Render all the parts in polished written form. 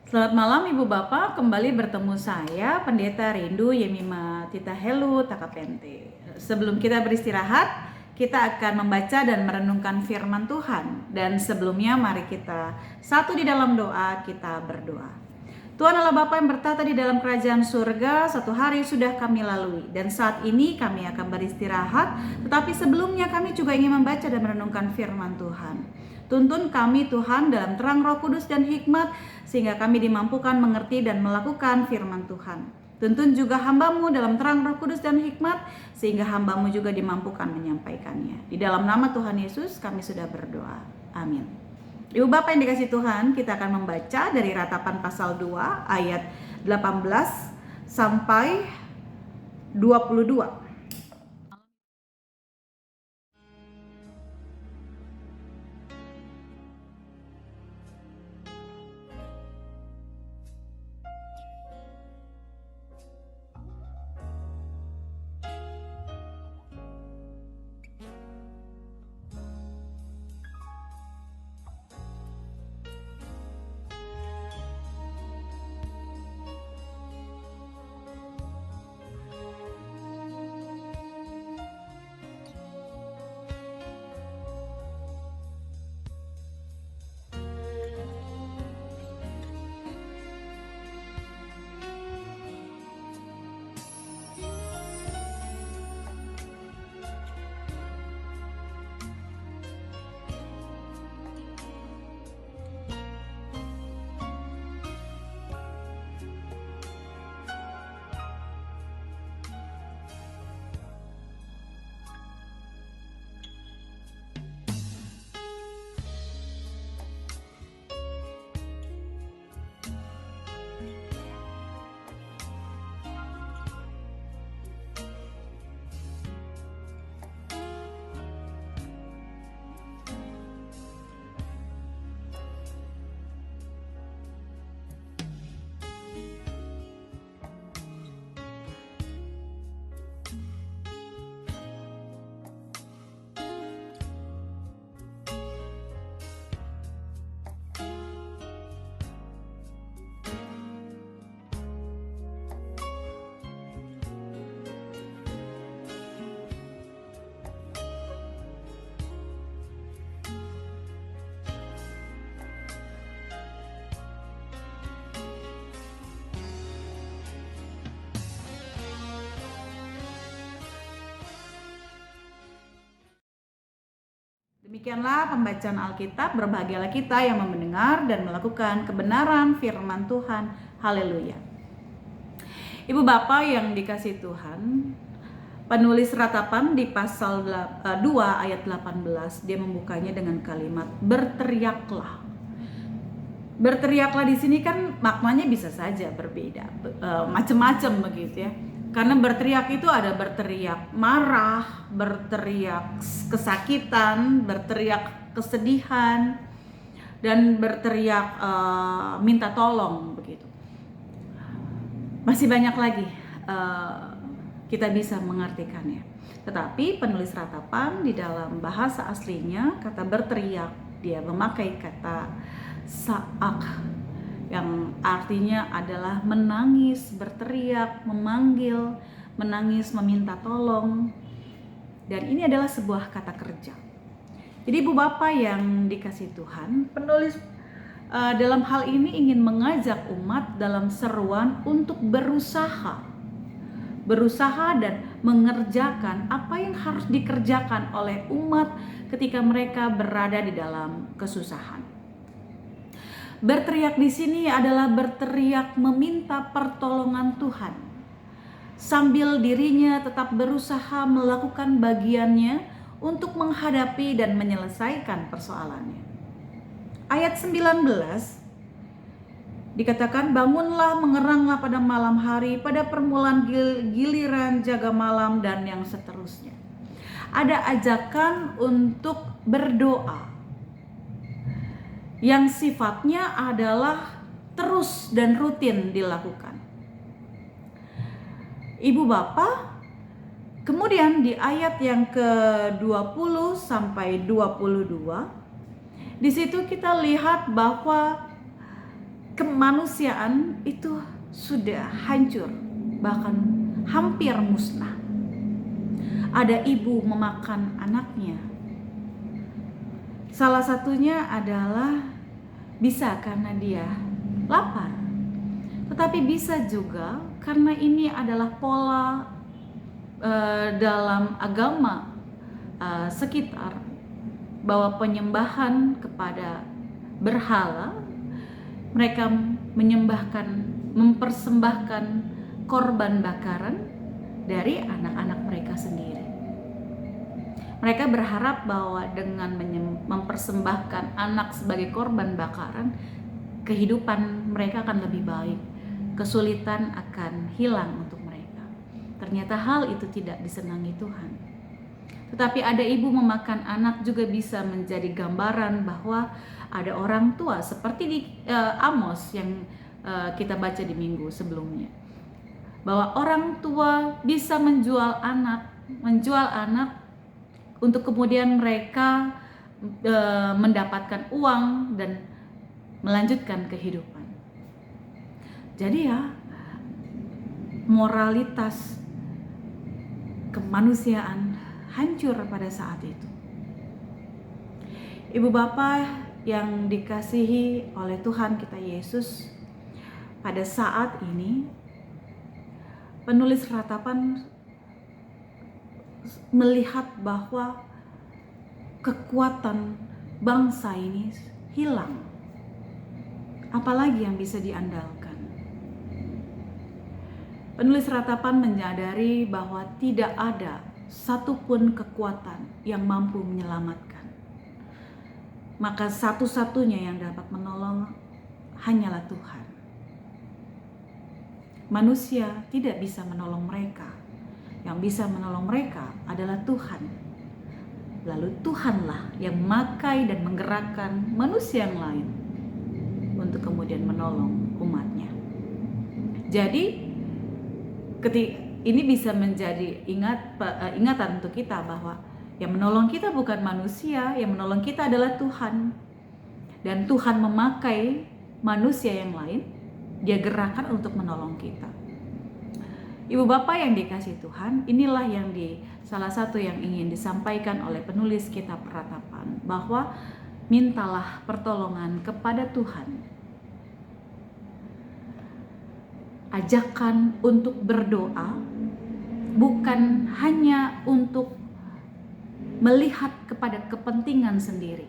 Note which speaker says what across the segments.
Speaker 1: Selamat malam Ibu Bapak, kembali bertemu saya Pendeta Rindu Yemima Tita Helu Takapente. Sebelum kita beristirahat, kita akan membaca dan merenungkan firman Tuhan. Dan sebelumnya mari kita satu di dalam doa, kita berdoa. Tuhan Allah Bapa yang bertata di dalam kerajaan surga, satu hari sudah kami lalui dan saat ini kami akan beristirahat, tetapi sebelumnya kami juga ingin membaca dan merenungkan firman Tuhan. Tuntun kami Tuhan dalam terang Roh Kudus dan hikmat, sehingga kami dimampukan mengerti dan melakukan firman Tuhan. Tuntun juga hamba-Mu dalam terang Roh Kudus dan hikmat, sehingga hamba-Mu juga dimampukan menyampaikannya. Di dalam nama Tuhan Yesus kami sudah berdoa. Amin. Ibu Bapak yang dikasih Tuhan, kita akan membaca dari Ratapan pasal 2 ayat 18 sampai 22. Demikianlah pembacaan Alkitab. Berbahagialah kita yang mendengar dan melakukan kebenaran firman Tuhan. Haleluya. Ibu Bapak yang dikasih Tuhan, penulis Ratapan di pasal 2 ayat 18, dia membukanya dengan kalimat berteriaklah. Berteriaklah di sini kan maknanya bisa saja berbeda, macam-macam begitu ya. Karena berteriak itu ada berteriak marah, berteriak kesakitan, berteriak kesedihan, dan berteriak minta tolong begitu. Masih banyak lagi kita bisa mengartikannya. Tetapi penulis Ratapan di dalam bahasa aslinya kata berteriak, dia memakai kata saak, yang artinya adalah menangis, berteriak, memanggil, menangis, meminta tolong. Dan ini adalah sebuah kata kerja. Jadi Ibu Bapak yang dikasih Tuhan, penulis dalam hal ini ingin mengajak umat dalam seruan untuk berusaha dan mengerjakan apa yang harus dikerjakan oleh umat ketika mereka berada di dalam kesusahan. Berteriak di sini adalah berteriak meminta pertolongan Tuhan, sambil dirinya tetap berusaha melakukan bagiannya untuk menghadapi dan menyelesaikan persoalannya. Ayat 19 dikatakan, bangunlah, mengeranglah pada malam hari, pada permulaan giliran jaga malam, dan yang seterusnya. Ada ajakan untuk berdoa yang sifatnya adalah terus dan rutin dilakukan. Ibu Bapak, kemudian di ayat yang ke-20 sampai 22, di situ kita lihat bahwa kemanusiaan itu sudah hancur, bahkan hampir musnah. Ada ibu memakan anaknya. Salah satunya adalah bisa karena dia lapar, tetapi bisa juga karena ini adalah pola dalam agama sekitar, bahwa penyembahan kepada berhala, mereka mempersembahkan korban bakaran dari anak-anak mereka sendiri. Mereka berharap bahwa dengan mempersembahkan anak sebagai korban bakaran, kehidupan mereka akan lebih baik, kesulitan akan hilang untuk mereka. Ternyata hal itu tidak disenangi Tuhan. Tetapi ada ibu memakan anak juga bisa menjadi gambaran bahwa ada orang tua seperti di Amos yang kita baca di minggu sebelumnya, bahwa orang tua bisa menjual anak untuk kemudian mereka mendapatkan uang dan melanjutkan kehidupan. Jadi ya, moralitas kemanusiaan hancur pada saat itu. Ibu bapak yang dikasihi oleh Tuhan kita Yesus, pada saat ini penulis ratapan melihat bahwa kekuatan bangsa ini hilang. Apalagi yang bisa diandalkan? Penulis ratapan menyadari bahwa tidak ada satupun kekuatan yang mampu menyelamatkan. Maka satu-satunya yang dapat menolong hanyalah Tuhan. Manusia tidak bisa menolong mereka. Yang bisa menolong mereka adalah Tuhan. Lalu Tuhanlah yang memakai dan menggerakkan manusia yang lain untuk kemudian menolong umatnya. Jadi ini bisa menjadi ingatan untuk kita bahwa yang menolong kita bukan manusia, yang menolong kita adalah Tuhan. Dan Tuhan memakai manusia yang lain, Dia gerakkan untuk menolong kita. Ibu bapak yang dikasihi Tuhan, inilah yang salah satu yang ingin disampaikan oleh penulis kitab Ratapan, bahwa mintalah pertolongan kepada Tuhan. Ajakan untuk berdoa bukan hanya untuk melihat kepada kepentingan sendiri.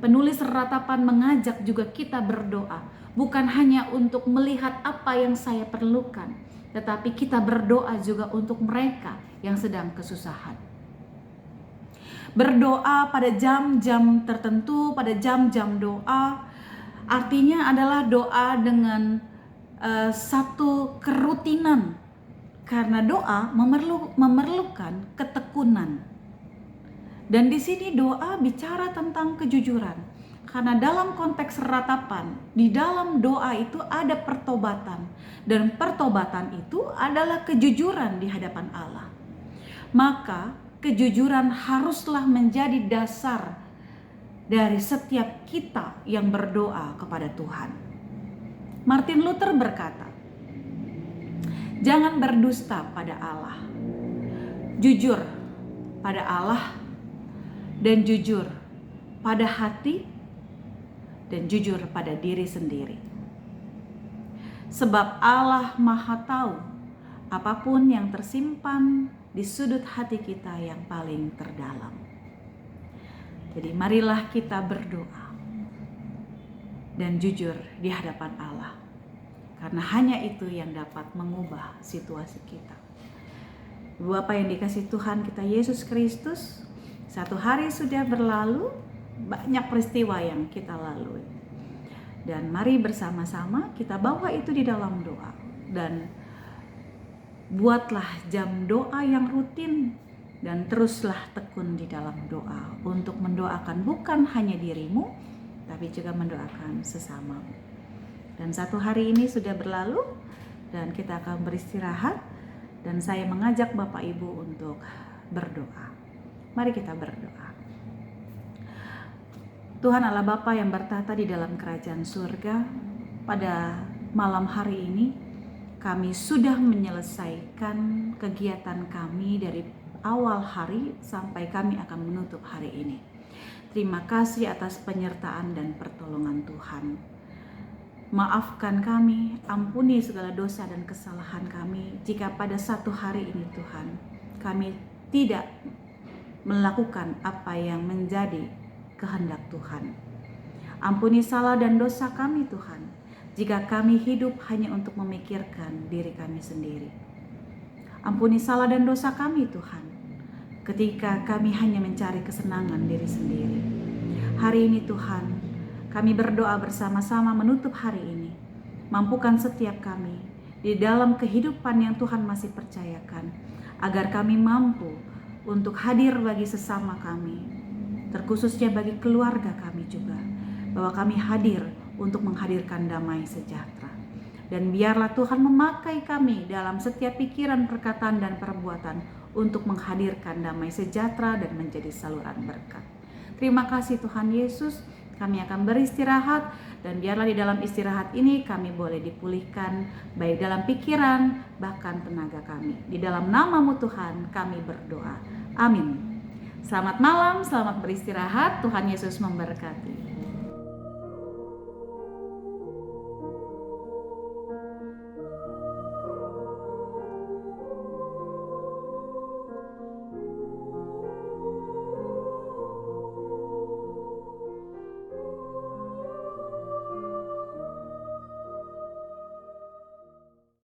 Speaker 1: Penulis Ratapan mengajak juga kita berdoa bukan hanya untuk melihat apa yang saya perlukan, tetapi kita berdoa juga untuk mereka yang sedang kesusahan. Berdoa pada jam-jam tertentu, pada jam-jam doa, artinya adalah doa dengan satu kerutinan, karena doa memerlukan ketekunan. Dan di sini doa bicara tentang kejujuran, karena dalam konteks ratapan, di dalam doa itu ada pertobatan, dan pertobatan itu adalah kejujuran di hadapan Allah. Maka kejujuran haruslah menjadi dasar dari setiap kita yang berdoa kepada Tuhan. Martin Luther berkata, jangan berdusta pada Allah, jujur pada Allah, dan jujur pada hati, dan jujur pada diri sendiri. Sebab Allah Maha Tahu apapun yang tersimpan di sudut hati kita yang paling terdalam. Jadi marilah kita berdoa dan jujur di hadapan Allah, karena hanya itu yang dapat mengubah situasi kita. Bapak yang dikasihi Tuhan kita Yesus Kristus, satu hari sudah berlalu, banyak peristiwa yang kita lalui. Dan mari bersama-sama kita bawa itu di dalam doa. Dan buatlah jam doa yang rutin, dan teruslah tekun di dalam doa untuk mendoakan bukan hanya dirimu, tapi juga mendoakan sesamamu. Dan satu hari ini sudah berlalu dan kita akan beristirahat, dan saya mengajak Bapak Ibu untuk berdoa. Mari kita berdoa. Tuhan Allah Bapa yang bertata di dalam kerajaan surga, pada malam hari ini kami sudah menyelesaikan kegiatan kami dari awal hari sampai kami akan menutup hari ini. Terima kasih atas penyertaan dan pertolongan Tuhan. Maafkan kami, ampuni segala dosa dan kesalahan kami jika pada satu hari ini Tuhan kami tidak melakukan apa yang menjadi kehendak Tuhan. Ampuni salah dan dosa kami Tuhan jika kami hidup hanya untuk memikirkan diri kami sendiri. Ampuni salah dan dosa kami Tuhan ketika kami hanya mencari kesenangan diri sendiri. Hari ini Tuhan, kami berdoa bersama-sama menutup hari ini. Mampukan setiap kami di dalam kehidupan yang Tuhan masih percayakan, agar kami mampu untuk hadir bagi sesama kami, terkhususnya bagi keluarga kami juga, bahwa kami hadir untuk menghadirkan damai sejahtera. Dan biarlah Tuhan memakai kami dalam setiap pikiran, perkataan, dan perbuatan untuk menghadirkan damai sejahtera dan menjadi saluran berkat. Terima kasih Tuhan Yesus. Kami akan beristirahat, dan biarlah di dalam istirahat ini kami boleh dipulihkan baik dalam pikiran bahkan tenaga kami. Di dalam nama-Mu Tuhan kami berdoa. Amin. Selamat malam, selamat beristirahat. Tuhan Yesus memberkati.